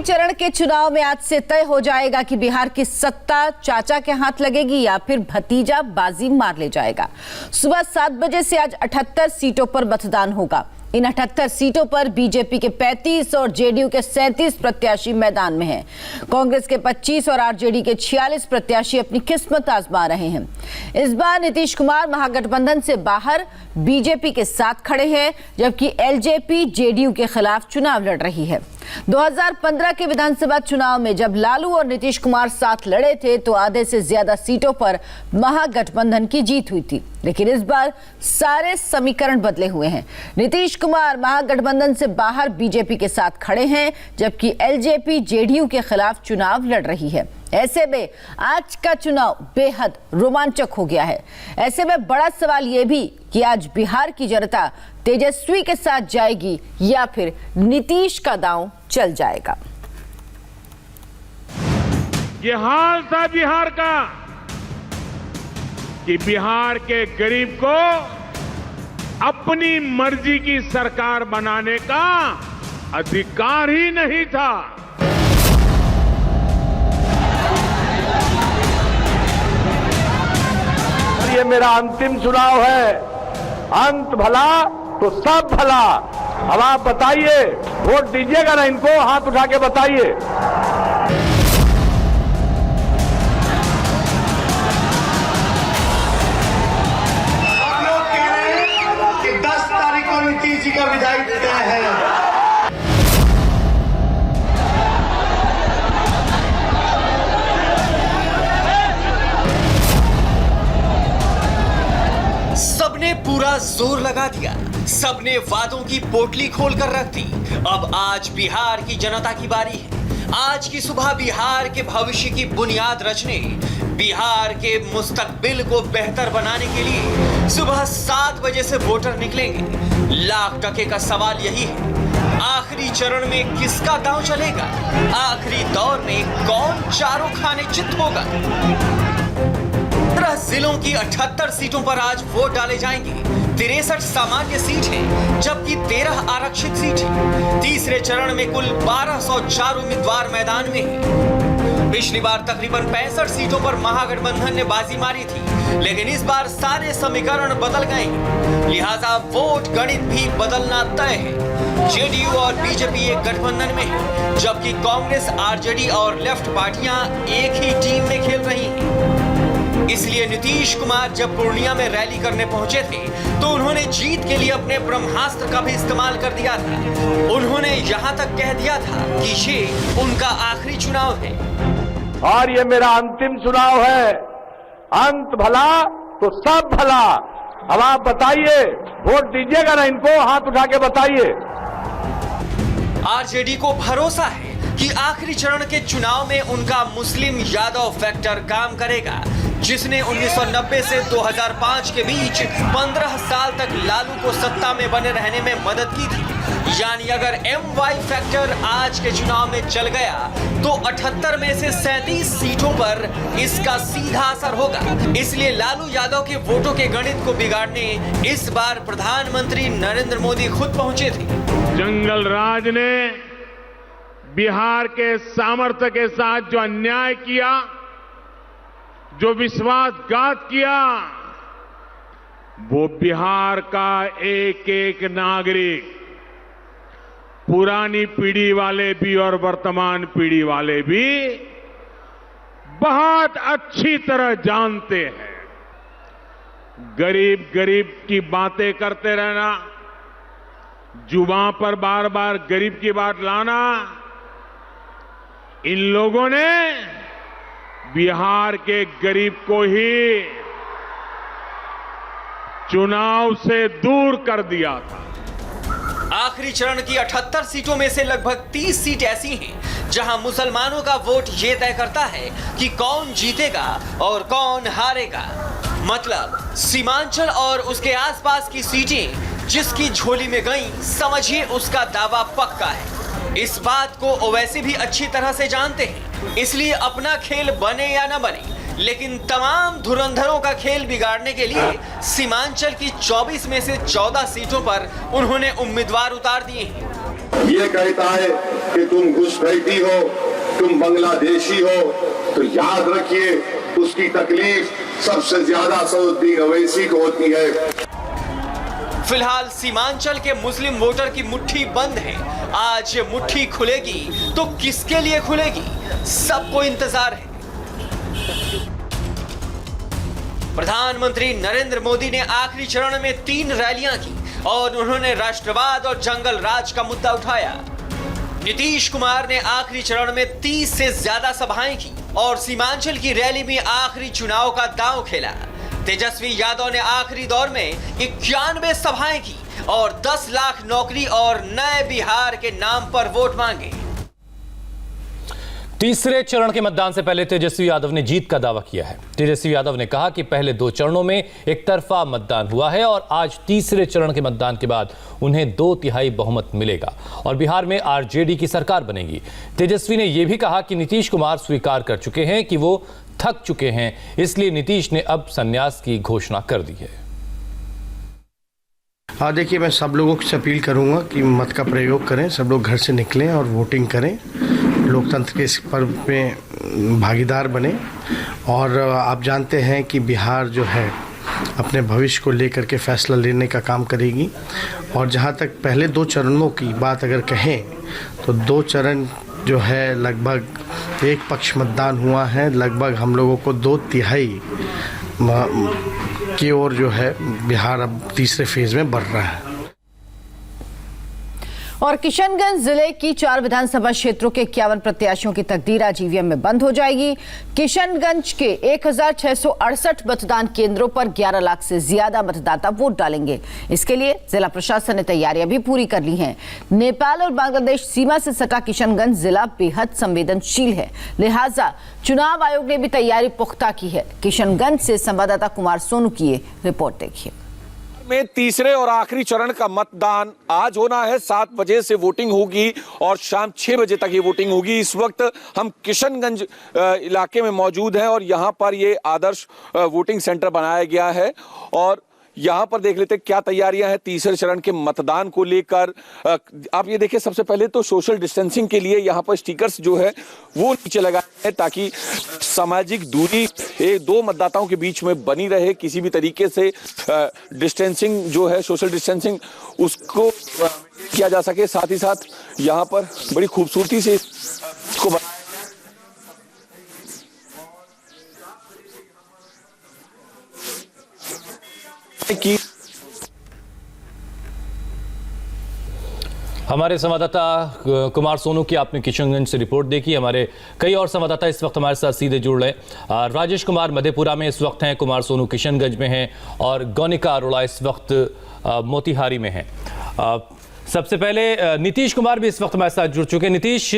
चरण के चुनाव में आज से तय हो जाएगा कि बिहार की सत्ता चाचा के हाथ लगेगी या फिर भतीजा बाजी मार ले जाएगा। सुबह 7 बजे से आज 78 सीटों पर मतदान होगा। इन 78 सीटों पर बीजेपी के 35 और जेडीयू के 37 प्रत्याशी मैदान में हैं। कांग्रेस के 25 और आरजेडी के 46 प्रत्याशी अपनी किस्मत आजमा रहे हैं। इस बार नीतीश कुमार महागठबंधन से बाहर बीजेपी के साथ खड़े हैं, जबकि एलजेपी जेडीयू के खिलाफ चुनाव लड़ रही है। 2015 के विधानसभा चुनाव में जब लालू और नीतीश कुमार साथ लड़े थे तो आधे से ज्यादा सीटों पर महागठबंधन की जीत हुई थी, लेकिन इस बार सारे समीकरण बदले हुए हैं। नीतीश कुमार महागठबंधन से बाहर बीजेपी के साथ खड़े हैं, जबकि एलजेपी जेडीयू के खिलाफ चुनाव लड़ रही है। ऐसे में आज का चुनाव बेहद रोमांचक हो गया है। ऐसे में बड़ा सवाल यह भी कि आज बिहार की जनता तेजस्वी के साथ जाएगी या फिर नीतीश का दांव चल जाएगा। ये हाल था बिहार का कि बिहार के गरीब को अपनी मर्जी की सरकार बनाने का अधिकार ही नहीं था। ये मेरा अंतिम चुनाव है, अंत भला तो सब भला। अब आप बताइए, वोट दीजिएगा ना इनको? हाथ उठा के बताइए। आप लोग कह रहे हैं कि 10 तारीख को नीतीश जी का विदाई देना है। सबने पूरा जोर लगा दिया, सबने वादों की पोटली खोलकर रख दी। अब आज बिहार की जनता की बारी है। आज की सुबह बिहार के भविष्य की बुनियाद रचने, बिहार के मुस्तकबिल को बेहतर बनाने के लिए सुबह 7 बजे से वोटर निकलेंगे। लाख टके का सवाल यही है, आखिरी चरण में किसका दांव चलेगा? आखिरी दौर में कौन चारों खाने चित होगा? 15 जिलों की 78 सीटों पर आज वोट डाले जाएंगे। 63 सामान्य सीट है, जबकि 13 आरक्षित सीट है। तीसरे चरण में कुल 1204 उम्मीदवार मैदान में हैं। पिछली बार तकरीबन 65 सीटों पर महागठबंधन ने बाजी मारी थी, लेकिन इस बार सारे समीकरण बदल गए, लिहाजा वोट गणित भी बदलना तय है। जेडीयू और बीजेपी एक गठबंधन में है, जबकि कांग्रेस, आरजेडी और लेफ्ट पार्टियां एक ही टीम में खेल रही हैं। इसलिए नीतीश कुमार जब पूर्णिया में रैली करने पहुंचे थे तो उन्होंने जीत के लिए अपने ब्रह्मास्त्र का भी इस्तेमाल कर दिया था। उन्होंने यहां तक कह दिया था कि ये उनका आखिरी चुनाव है और ये मेरा अंतिम चुनाव है, अंत भला तो सब भला। अब आप बताइए, वोट दीजिएगा ना इनको? हाथ उठा के बताइए। आरजेडी को भरोसा है कि आखिरी चरण के चुनाव में उनका मुस्लिम यादव फैक्टर काम करेगा, जिसने 1990 से 2005 के बीच 15 साल तक लालू को सत्ता में बने रहने में मदद की थी। यानी अगर MY फैक्टर आज के चुनाव में चल गया तो 78 में से 37 सीटों पर इसका सीधा असर होगा। इसलिए लालू यादव के वोटों के गणित को बिगाड़ने इस बार प्रधानमंत्री नरेंद्र मोदी खुद पहुंचे थे। जंगल राज ने बिहार के सामर्थ्य के साथ जो अन्याय किया, जो विश्वासघात किया, वो बिहार का एक एक नागरिक, पुरानी पीढ़ी वाले भी और वर्तमान पीढ़ी वाले भी बहुत अच्छी तरह जानते हैं। गरीब गरीब की बातें करते रहना, जुबान पर बार बार गरीब की बात लाना, इन लोगों ने बिहार के गरीब को ही चुनाव से दूर कर दिया था। आखिरी चरण की 78 सीटों में से लगभग 30 सीट ऐसी हैं जहां मुसलमानों का वोट ये तय करता है कि कौन जीतेगा और कौन हारेगा। मतलब सीमांचल और उसके आसपास की सीटें जिसकी झोली में गई, समझिए उसका दावा पक्का है। इस बात को ओवैसी भी अच्छी तरह से जानते हैं, इसलिए अपना खेल बने या न बने, लेकिन तमाम धुरंधरों का खेल बिगाड़ने के लिए सीमांचल की 24 में से 14 सीटों पर उन्होंने उम्मीदवार उतार दिए हैं। ये कहता है कि तुम घुसपैठी हो, तुम बांग्लादेशी हो, तो याद रखिए उसकी तकलीफ सबसे ज्यादा सऊदीन अवैसी को होती है। फिलहाल सीमांचल के मुस्लिम वोटर की मुट्ठी बंद है। आज ये मुट्ठी खुलेगी तो किसके लिए खुलेगी, सबको इंतजार है। प्रधानमंत्री नरेंद्र मोदी ने आखिरी चरण में 3 रैलियां की और उन्होंने राष्ट्रवाद और जंगल राज का मुद्दा उठाया। नीतीश कुमार ने आखिरी चरण में 30 से ज्यादा सभाएं की और सीमांचल की रैली में आखिरी चुनाव का दांव खेला। तेजस्वी यादव ने आखिरी दौर में 91 सभाएं की और 10 लाख नौकरी और नए बिहार के नाम पर वोट मांगे। तीसरे चरण के मतदान से पहले तेजस्वी यादव ने जीत का दावा किया है। तेजस्वी यादव ने कहा कि पहले 2 चरणों में एक तरफा मतदान हुआ है और आज तीसरे चरण के मतदान के बाद उन्हें 2/3 बहुमत मिलेगा और बिहार में आरजेडी की सरकार बनेगी। तेजस्वी ने यह भी कहा कि नीतीश कुमार स्वीकार कर चुके हैं कि वो थक चुके हैं, इसलिए नीतीश ने अब संन्यास की घोषणा कर दी है। देखिए, मैं सब लोगों से अपील करूंगा कि मत का प्रयोग करें, सब लोग घर से निकलें और वोटिंग करें, लोकतंत्र के इस पर्व में भागीदार बने। और आप जानते हैं कि बिहार जो है अपने भविष्य को लेकर के फैसला लेने का काम करेगी। और जहां तक पहले 2 चरणों की बात अगर कहें तो 2 चरण जो है लगभग एक पक्ष मतदान हुआ है, लगभग हम लोगों को 2/3 की ओर जो है बिहार अब तीसरे फेज में बढ़ रहा है। और किशनगंज जिले की 4 विधानसभा क्षेत्रों के 51 प्रत्याशियों की तकदीर आज ईवीएम में बंद हो जाएगी। किशनगंज के 1668 मतदान केंद्रों पर 11 लाख से ज्यादा मतदाता वोट डालेंगे। इसके लिए जिला प्रशासन ने तैयारियां भी पूरी कर ली हैं। नेपाल और बांग्लादेश सीमा से सटा किशनगंज जिला बेहद संवेदनशील है, लिहाजा चुनाव आयोग ने भी तैयारी पुख्ता की है। किशनगंज से संवाददाता कुमार सोनू की ये रिपोर्ट देखिए। में तीसरे और आखिरी चरण का मतदान आज होना है। 7 बजे से वोटिंग होगी और शाम 6 बजे तक ये वोटिंग होगी। इस वक्त हम किशनगंज इलाके में मौजूद हैं और यहाँ पर ये आदर्श वोटिंग सेंटर बनाया गया है और यहाँ पर देख लेते हैं क्या तैयारियां हैं तीसरे चरण के मतदान को लेकर। आप ये देखिए, सबसे पहले तो सोशल डिस्टेंसिंग के लिए यहाँ पर स्टिकर्स जो है वो नीचे लगाए हैं ताकि सामाजिक दूरी 2 मतदाताओं के बीच में बनी रहे, किसी भी तरीके से डिस्टेंसिंग जो है सोशल डिस्टेंसिंग उसको किया जा सके। साथ ही साथ यहाँ पर बड़ी खूबसूरती से इसको की हमारे संवाददाता कुमार सोनू की आपने किशनगंज से रिपोर्ट देखी। हमारे कई और संवाददाता इस वक्त हमारे साथ सीधे जुड़ रहे हैं। राजेश कुमार मधेपुरा में इस वक्त हैं, कुमार सोनू किशनगंज में हैं और गौनिका अरोड़ा इस वक्त मोतिहारी में हैं। सबसे पहले नीतीश कुमार भी इस वक्त हमारे साथ जुड़ चुके हैं। नीतीश,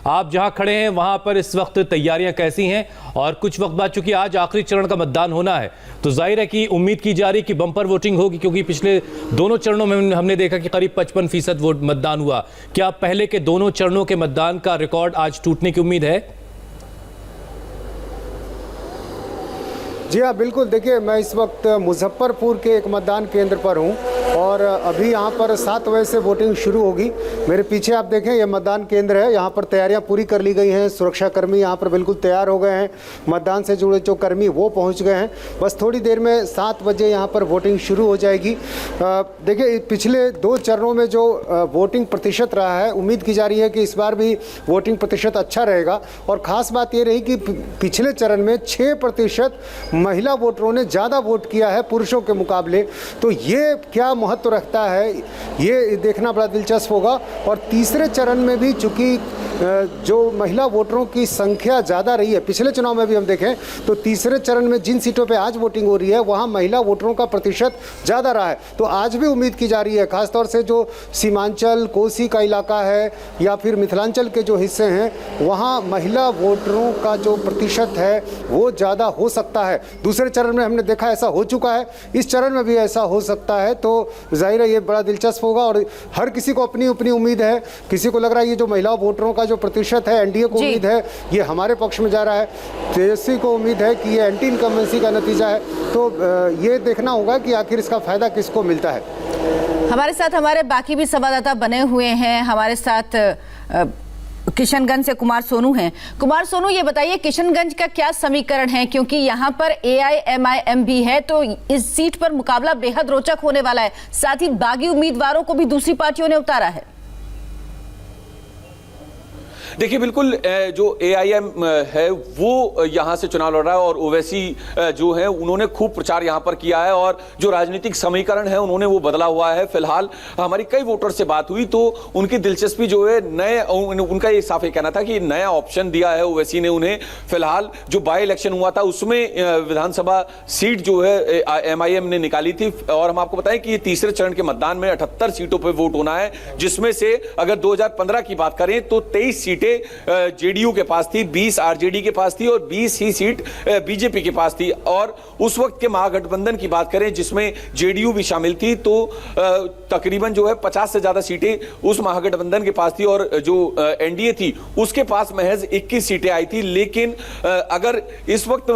आप जहां खड़े हैं वहां पर इस वक्त तैयारियां कैसी हैं? और कुछ वक्त बाद चूंकि आज आखिरी चरण का मतदान होना है तो जाहिर है कि उम्मीद की जा रही कि बम्पर वोटिंग होगी, क्योंकि पिछले दोनों चरणों में हमने देखा कि करीब 55% वोट मतदान हुआ। क्या पहले के दोनों चरणों के मतदान का रिकॉर्ड आज टूटने की उम्मीद है? जी हाँ, बिल्कुल। देखिए, मैं इस वक्त मुजफ्फरपुर के एक मतदान केंद्र पर हूँ और अभी यहाँ पर 7 बजे से वोटिंग शुरू होगी। मेरे पीछे आप देखें, ये मतदान केंद्र है। यहाँ पर तैयारियाँ पूरी कर ली गई हैं। सुरक्षाकर्मी यहाँ पर बिल्कुल तैयार हो गए हैं। मतदान से जुड़े जो कर्मी वो पहुँच गए हैं। बस थोड़ी देर में 7 बजे यहाँ पर वोटिंग शुरू हो जाएगी। देखिए, पिछले 2 चरणों में जो वोटिंग प्रतिशत रहा है, उम्मीद की जा रही है कि इस बार भी वोटिंग प्रतिशत अच्छा रहेगा। और ख़ास बात ये रही कि पिछले चरण में 6% महिला वोटरों ने ज़्यादा वोट किया है पुरुषों के मुकाबले। तो ये क्या महत्व रखता है, ये देखना बड़ा दिलचस्प होगा। और तीसरे चरण में भी चूंकि जो महिला वोटरों की संख्या ज़्यादा रही है, पिछले चुनाव में भी हम देखें तो तीसरे चरण में जिन सीटों पे आज वोटिंग हो रही है वहाँ महिला वोटरों का प्रतिशत ज़्यादा रहा है। तो आज भी उम्मीद की जा रही है, खासतौर से जो सीमांचल कोसी का इलाका है या फिर मिथिलांचल के जो हिस्से हैं, वहाँ महिला वोटरों का जो प्रतिशत है वो ज़्यादा हो सकता है। दूसरे चरण में हमने देखा ऐसा हो चुका है, इस चरण में भी ऐसा हो सकता है। तो जाहिर है ये बड़ा दिलचस्प होगा और हर किसी को अपनी अपनी उम्मीद है। किसी को लग रहा है ये जो महिला वोटरों का जो प्रतिशत है, एनडीए को उम्मीद है ये हमारे पक्ष में जा रहा है। तेजस्वी को उम्मीद है कि ये एंटी इनकम्बेंसी का नतीजा है। तो ये देखना होगा कि आखिर इसका फायदा किसको मिलता है। हमारे साथ हमारे बाकी भी संवाददाता बने हुए हैं। हमारे साथ किशनगंज से कुमार सोनू हैं। कुमार सोनू, ये बताइए किशनगंज का क्या समीकरण है, क्योंकि यहाँ पर AIMIM भी है, तो इस सीट पर मुकाबला बेहद रोचक होने वाला है। साथ ही बागी उम्मीदवारों को भी दूसरी पार्टियों ने उतारा है। देखिए, बिल्कुल जो AIM है वो यहाँ से चुनाव लड़ रहा है और ओवैसी जो है उन्होंने खूब प्रचार यहाँ पर किया है और जो राजनीतिक समीकरण है उन्होंने वो बदला हुआ है। फिलहाल हमारी कई वोटर से बात हुई तो उनकी दिलचस्पी जो है नए, उनका ये साफ कहना था कि नया ऑप्शन दिया है ओवैसी ने उन्हें। फिलहाल जो बाई इलेक्शन हुआ था उसमें विधानसभा सीट जो है MIM ने निकाली थी और हम आपको बताएं कि तीसरे चरण के मतदान में 78 सीटों पर वोट होना है, जिसमें से अगर 2015 की बात करें तो 23 सीटें JDU के पास थी, 20 RJD के पास थी और 20 ही सीट BJP के पास थी। और उस वक्त के महागठबंधन की बात करें जिसमें JDU भी शामिल थी तो तकरीबन जो है 50 से ज्यादा सीटें उस महागठबंधन के पास थी और जो NDA थी उसके पास महज 21 सीटें आई थी। लेकिन अगर इस वक्त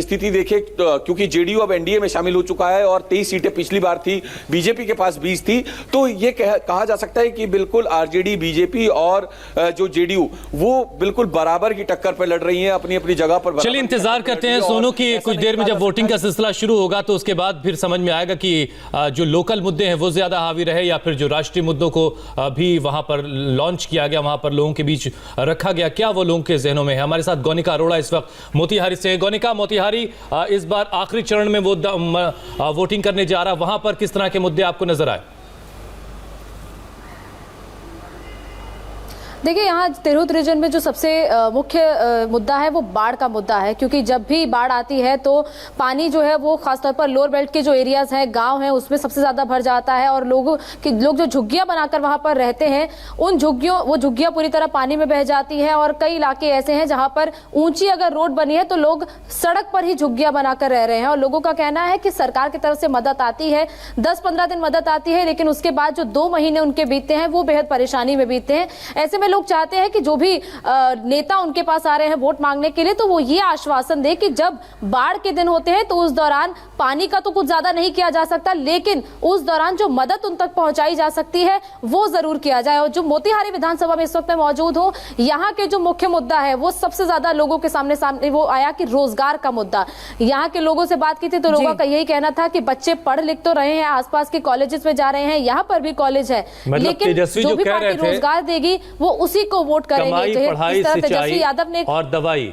स्थिति देखें क्योंकि JDU अब NDA में शामिल हो चुका है और 23 सीटें पिछली बार थी, BJP के पास 20 थी, तो ये कहा जा सकता है कि बिल्कुल RJD, BJP और जो JDU वो बिल्कुल बराबर की टक्कर पर लड़ रही हैं अपनी अपनी जगह पर। चलिए इंतजार करते हैं सोनू की कुछ देर में जब वोटिंग का सिलसिला शुरू होगा तो उसके बाद फिर समझ में आएगा कि जो लोकल मुद्दे हैं वो ज्यादा हावी रहे या फिर जो राष्ट्रीय मुद्दों को भी वहां पर लॉन्च किया गया, वहां पर लोगों के बीच रखा गया, क्या वो लोगों के जहनों में है। हमारे साथ गोनिका अरोड़ा इस वक्त मोतिहारी से। गोनिका, मोतिहारी इस बार आखिरी चरण में वो वोटिंग करने जा रहा, वहां पर किस तरह के मुद्दे आपको नजर आए? देखिए, यहाँ तिरहुत रीजन में जो सबसे मुख्य मुद्दा है वो बाढ़ का मुद्दा है, क्योंकि जब भी बाढ़ आती है तो पानी जो है वो खासतौर पर लोअर बेल्ट के जो एरियाज हैं, गांव हैं, उसमें सबसे ज़्यादा भर जाता है और लोग जो झुग्गियाँ बनाकर वहाँ पर रहते हैं उन झुग्गियाँ पूरी तरह पानी में बह जाती है। और कई इलाके ऐसे हैं जहाँ पर ऊंची अगर रोड बनी है तो लोग सड़क पर ही झुग्गियाँ बनाकर रह रहे हैं और लोगों का कहना है कि सरकार की तरफ से मदद आती है, 10-15 दिन मदद आती है, लेकिन उसके बाद जो 2 महीने उनके बीतते हैं वो बेहद परेशानी में बीतते हैं। ऐसे में लोग चाहते हैं कि जो भी नेता उनके पास आ रहे हैं वोट मांगने के लिए तो वो ये आश्वासन दे कि जब बाढ़ के दिन होते हैं तो उस दौरान पानी का तो कुछ ज्यादा नहीं किया जा सकता, लेकिन उस दौरान जो मदद उन तक पहुंचाई जा सकती है वो जरूर किया जाए। और जो मोतिहारी विधानसभा में इस वक्त मैं मौजूद हूं, यहाँ के जो मुख्य मुद्दा है वो सबसे ज्यादा लोगों के सामने वो आया कि रोजगार का मुद्दा। यहाँ के लोगों से बात की थी तो लोगों का यही कहना था कि बच्चे पढ़ लिख तो रहे हैं, आसपास के कॉलेजेस में जा रहे हैं, यहाँ पर भी कॉलेज है, लेकिन जो भी पार्टी रोजगार देगी वो उसी को वोट करेंगे। पढ़ाई, सिंचाई और दवाई,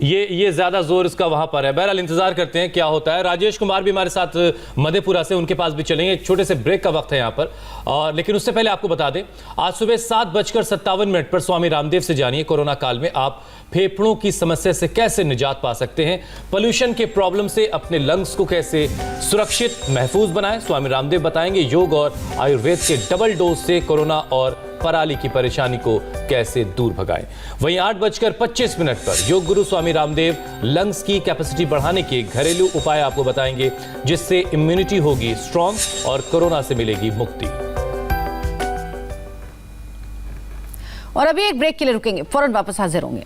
ये ज्यादा जोर इसका वहां पर है। बहरहाल इंतजार करते हैं क्या होता है। राजेश कुमार भी हमारे साथ मधेपुरा से, उनके पास भी चलेंगे। एक छोटे से ब्रेक का वक्त है यहाँ पर, और लेकिन उससे पहले आपको बता दें आज सुबह 7:57 पर स्वामी रामदेव से जानिए कोरोना काल में आप फेफड़ों की समस्या से कैसे निजात पा सकते हैं, पोल्यूशन के प्रॉब्लम से अपने लंग्स को कैसे सुरक्षित महफूज बनाएं। स्वामी रामदेव बताएंगे योग और आयुर्वेद के डबल डोज से कोरोना और पराली की परेशानी को कैसे दूर भगाएं। वहीं 8:25 पर योग गुरु स्वामी रामदेव लंग्स की कैपेसिटी बढ़ाने के घरेलू उपाय आपको बताएंगे जिससे इम्यूनिटी होगी स्ट्रांग और कोरोना से मिलेगी मुक्ति। और अभी एक ब्रेक के लिए रुकेंगे, फौरन वापस हाजिर होंगे।